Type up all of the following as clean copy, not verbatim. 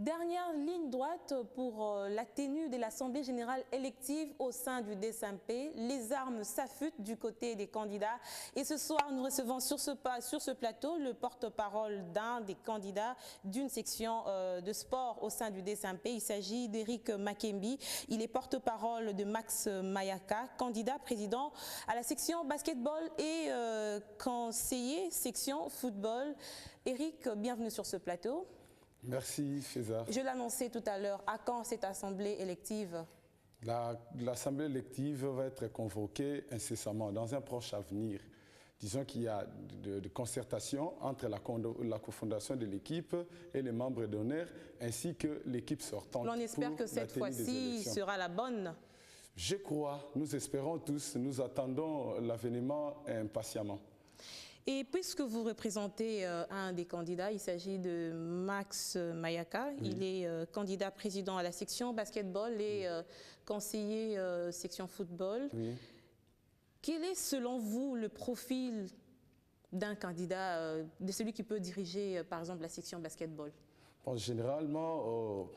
Dernière ligne droite pour la tenue de l'Assemblée générale élective au sein du DSMP. Les armes s'affûtent du côté des candidats. Et ce soir, nous recevons sur ce plateau le porte-parole d'un des candidats d'une section de sport au sein du DSMP. Il s'agit d'Eric Makembi. Il est porte-parole de Max Mayaka, candidat président à la section basketball et conseiller section football. Eric, bienvenue sur ce plateau. Merci César. Je l'annonçais tout à l'heure, à quand cette assemblée élective? L'assemblée élective va être convoquée incessamment dans un proche avenir. Disons qu'il y a de concertation entre la cofondation de l'équipe et les membres d'honneur ainsi que l'équipe sortante. On espère que cette fois-ci sera la bonne. Je crois, nous espérons tous, nous attendons l'avènement impatiemment. Et puisque vous représentez un des candidats, il s'agit de Max Mayaka. Oui. Il est candidat président à la section basketball et conseiller section football. Oui. Quel est selon vous le profil d'un candidat, de celui qui peut diriger par exemple la section basketball? Bon, généralement,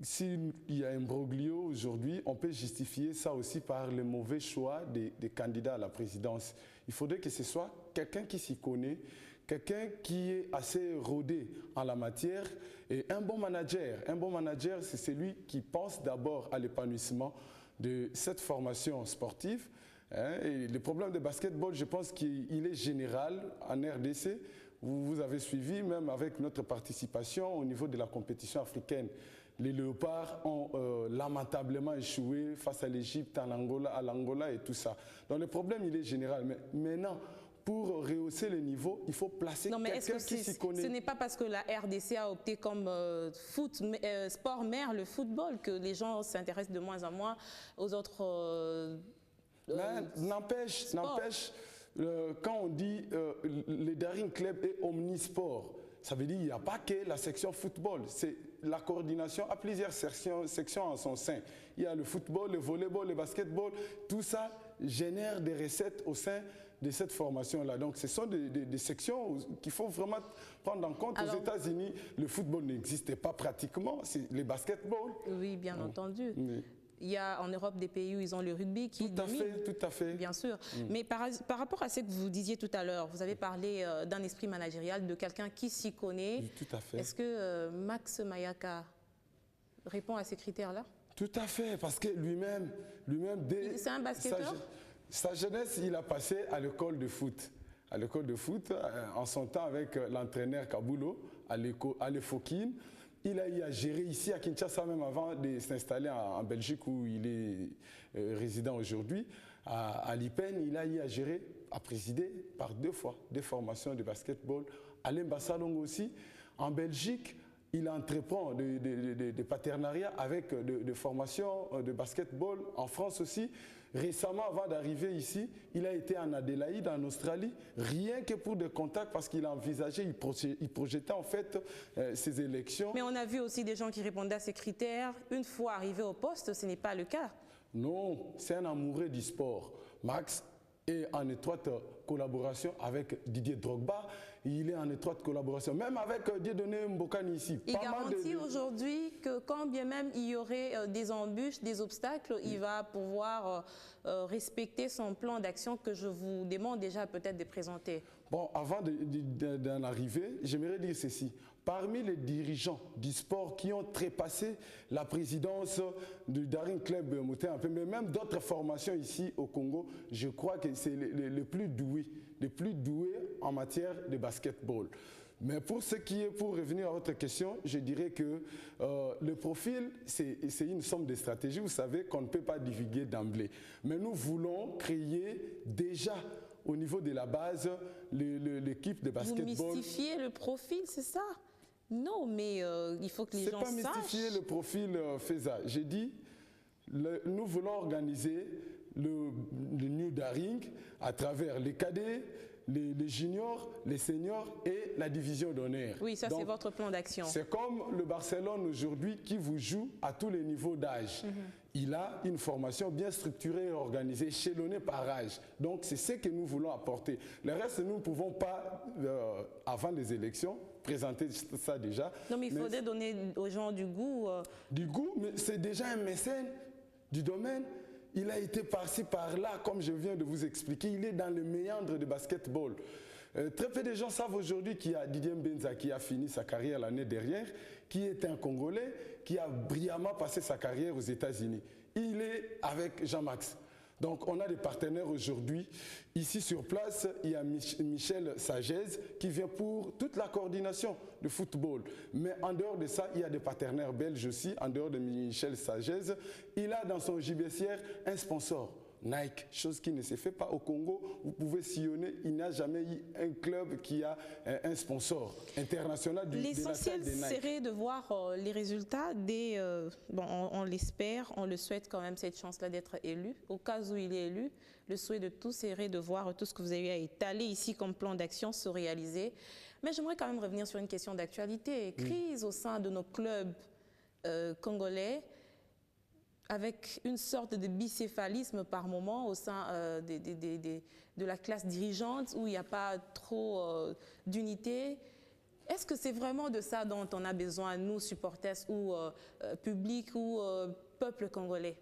s'il y a un imbroglio aujourd'hui, on peut justifier ça aussi par le mauvais choix des candidats à la présidence. Il faudrait que ce soit quelqu'un qui s'y connaît, quelqu'un qui est assez rodé en la matière et un bon manager. Un bon manager, c'est celui qui pense d'abord à l'épanouissement de cette formation sportive. Et le problème de basketball, je pense qu'il est général en RDC. Vous avez suivi, même avec notre participation au niveau de la compétition africaine. Les Léopards ont lamentablement échoué face à l'Égypte, à l'Angola et tout ça. Donc le problème, il est général. Mais maintenant, pour rehausser le niveau, il faut placer quelqu'un qui s'y connaît. Ce n'est pas parce que la RDC a opté comme sport mère, le football, que les gens s'intéressent de moins en moins aux autres n'empêche, quand on dit le Daring Club est omnisport, ça veut dire qu'il n'y a pas que la section football, c'est la coordination à plusieurs sections en son sein. Il y a le football, le volleyball, le basketball, tout ça génère des recettes au sein de cette formation-là. Donc ce sont des sections qu'il faut vraiment prendre en compte. Aux États-Unis, le football n'existait pas pratiquement, c'est le basketball. Oui, bien entendu. Oui. Il y a en Europe des pays où ils ont le rugby qui domine. Tout à fait. Bien sûr. Mais par rapport à ce que vous disiez tout à l'heure, vous avez parlé d'un esprit managérial, de quelqu'un qui s'y connaît. Oui, tout à fait. Est-ce que Max Mayaka répond à ces critères-là? Tout à fait, parce que lui-même c'est un basketteur? Sa jeunesse, il a passé à l'école de foot. À l'école de foot, en son temps avec l'entraîneur Kabulo, à l'Efokine. Il a eu à gérer ici à Kinshasa même avant de s'installer en Belgique où il est résident aujourd'hui. À l'IPEN, il a eu à gérer, à présider par 2 fois des formations de basketball. À l'Embassalongo aussi. En Belgique, il entreprend des partenariats avec des formations de basketball. En France aussi, récemment, avant d'arriver ici, il a été en Adélaïde, en Australie, rien que pour des contacts parce qu'il a envisagé, il projetait en fait ses élections. Mais on a vu aussi des gens qui répondaient à ces critères. Une fois arrivé au poste, ce n'est pas le cas. Non, c'est un amoureux du sport. Max est en étroite collaboration avec Didier Drogba. Il est en étroite collaboration, même avec Dieudonné Mbokani ici. Il garantit aujourd'hui que quand bien même il y aurait des embûches, des obstacles, il va pouvoir respecter son plan d'action que je vous demande déjà peut-être de présenter. Bon, avant d'en arriver, j'aimerais dire ceci. Parmi les dirigeants du sport qui ont trépassé la présidence du Daring Club Moutin, mais même d'autres formations ici au Congo, je crois que c'est les plus doués en matière de basketball. Mais pour ce qui est, pour revenir à votre question, je dirais que le profil, c'est une somme de stratégies, vous savez, qu'on ne peut pas divulguer d'emblée. Mais nous voulons créer déjà au niveau de la base l'équipe de basketball. Vous mystifiez le profil, c'est ça? Non, mais il faut que les gens sachent. C'est pas mystifier le profil, Feza. J'ai dit, nous voulons organiser le New Daring à travers les cadets, les juniors, les seniors et la division d'honneur. Oui, ça c'est votre plan d'action. C'est comme le Barcelone aujourd'hui qui vous joue à tous les niveaux d'âge. Il a une formation bien structurée et organisée, échelonnée par âge. Donc c'est ce que nous voulons apporter. Le reste, nous ne pouvons pas, avant les élections, présenter ça déjà. Non, mais il faudrait donner aux gens du goût. Du goût, mais c'est déjà un mécène du domaine. Il a été par-ci, par-là, comme je viens de vous expliquer. Il est dans le méandre du basketball. Très peu de gens savent aujourd'hui qu'il y a Didier Mbenza qui a fini sa carrière l'année dernière, qui est un Congolais, qui a brillamment passé sa carrière aux États-Unis. Il est avec Jean-Max. Donc on a des partenaires aujourd'hui. Ici sur place, il y a Michel Sagez qui vient pour toute la coordination de football. Mais en dehors de ça, il y a des partenaires belges aussi. En dehors de Michel Sagez, il a dans son JBCR un sponsor. Nike, chose qui ne se fait pas au Congo. Vous pouvez sillonner, il n'y a jamais eu un club qui a un sponsor international de la taille de Nike. L'essentiel serait de voir les résultats des... bon, on l'espère, on le souhaite quand même cette chance-là d'être élu. Au cas où il est élu, le souhait de tous serait de voir tout ce que vous avez étalé ici comme plan d'action se réaliser. Mais j'aimerais quand même revenir sur une question d'actualité. Crise au sein de nos clubs congolais, avec une sorte de bicéphalisme par moment au sein de la classe dirigeante où il n'y a pas trop d'unité. Est-ce que c'est vraiment de ça dont on a besoin, nous, supporters ou public ou peuple congolais?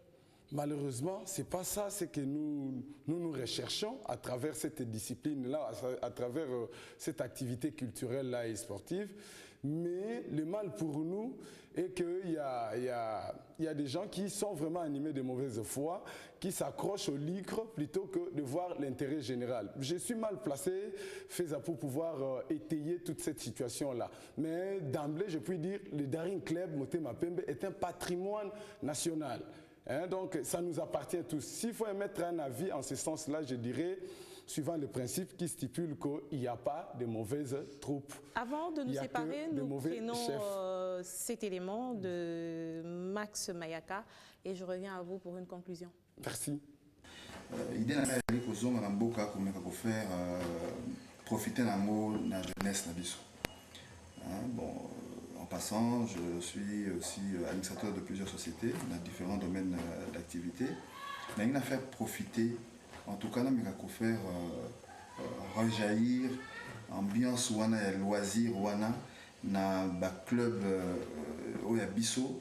Malheureusement, ce n'est pas ça ce que nous recherchons à travers cette discipline-là, à travers cette activité culturelle-là et sportive. Mais le mal pour nous est qu'il y a des gens qui sont vraiment animés de mauvaise foi, qui s'accrochent au lucre plutôt que de voir l'intérêt général. Je suis mal placé, Feza, pour pouvoir étayer toute cette situation-là. Mais d'emblée, je puis dire, le Daring Club Motema Pembe est un patrimoine national. Donc, ça nous appartient tous. S'il faut émettre un avis en ce sens-là, je dirais, suivant le principe qui stipule qu'il n'y a pas de mauvaises troupes. Avant de nous séparer, nous prenons cet élément de Max Mayaka et je reviens à vous pour une conclusion. Merci. L'idée est de faire profiter de la jeunesse. Bon, en passant, je suis aussi administrateur de plusieurs sociétés dans différents domaines d'activité. Mais il a fait profiter, en tout cas, il a faire rejaillir ambiance wana loisir wana na ba club oya biso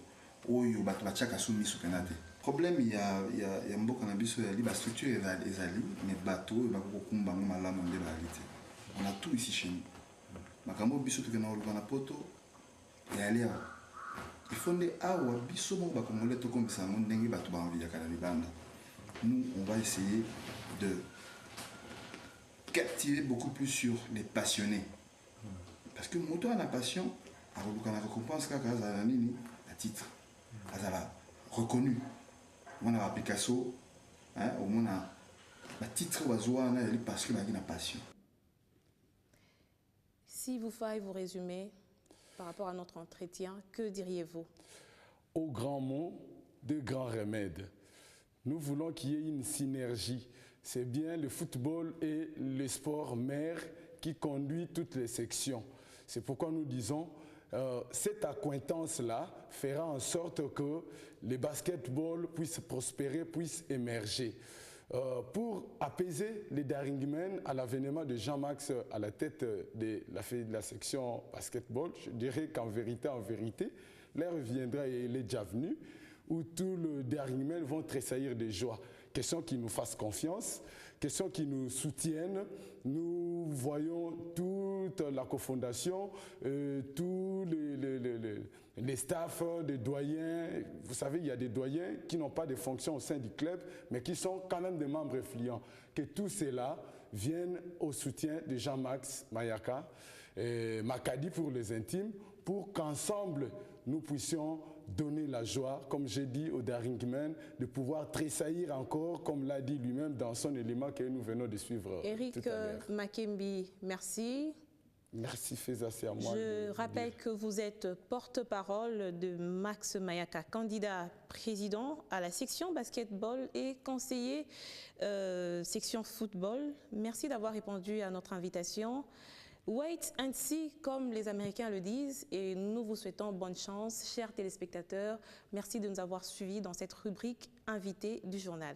oyo bato bachaka sou miso penate. Problème il y a mboka na biso ya li ba structure ezali mais bato ba ko kumba malamu nde baalité. On a tout ici chez nous. Makambo biso to kena oluka na poto ya lia. Il faut nde awa biso mo ba kongolais to comme ça mon ndenge bato ba envie ya kala libanda. Nous on va essayer de captiver beaucoup plus sur les passionnés. Parce que moto a la passion, a la récompense à titre, à reconnu. On a Picasso, au moins à titre parce que a la passion. Si vous faites vous résumer par rapport à notre entretien, que diriez-vous? Au grand mot, de grands remèdes. Nous voulons qu'il y ait une synergie. C'est bien le football et le sport mère qui conduit toutes les sections. C'est pourquoi nous disons cette accointance-là fera en sorte que le basketball puisse prospérer, puisse émerger. Pour apaiser les Daringmen à l'avènement de Jean-Max à la tête de la section basketball, je dirais qu'en vérité, l'heure viendra et elle est déjà venue, où tous les Daringmen vont tressaillir de joie. Question qu'ils nous fassent confiance, question qu'ils nous soutiennent. Nous voyons toute la cofondation, tous les staffs, des doyens. Vous savez, il y a des doyens qui n'ont pas de fonction au sein du club, mais qui sont quand même des membres influents. Que tous ceux-là viennent au soutien de Jean-Max Mayaka, Makadi pour les intimes, pour qu'ensemble nous puissions donner la joie, comme j'ai dit au Daringmen, de pouvoir tressaillir encore, comme l'a dit lui-même dans son élément que nous venons de suivre. Eric Makembi, merci. Merci Feza, c'est à moi. Je rappelle que vous êtes porte-parole de Max Mayaka, candidat président à la section basketball et conseiller section football. Merci d'avoir répondu à notre invitation. Wait and see, comme les Américains le disent, et nous vous souhaitons bonne chance, chers téléspectateurs. Merci de nous avoir suivis dans cette rubrique invité du journal.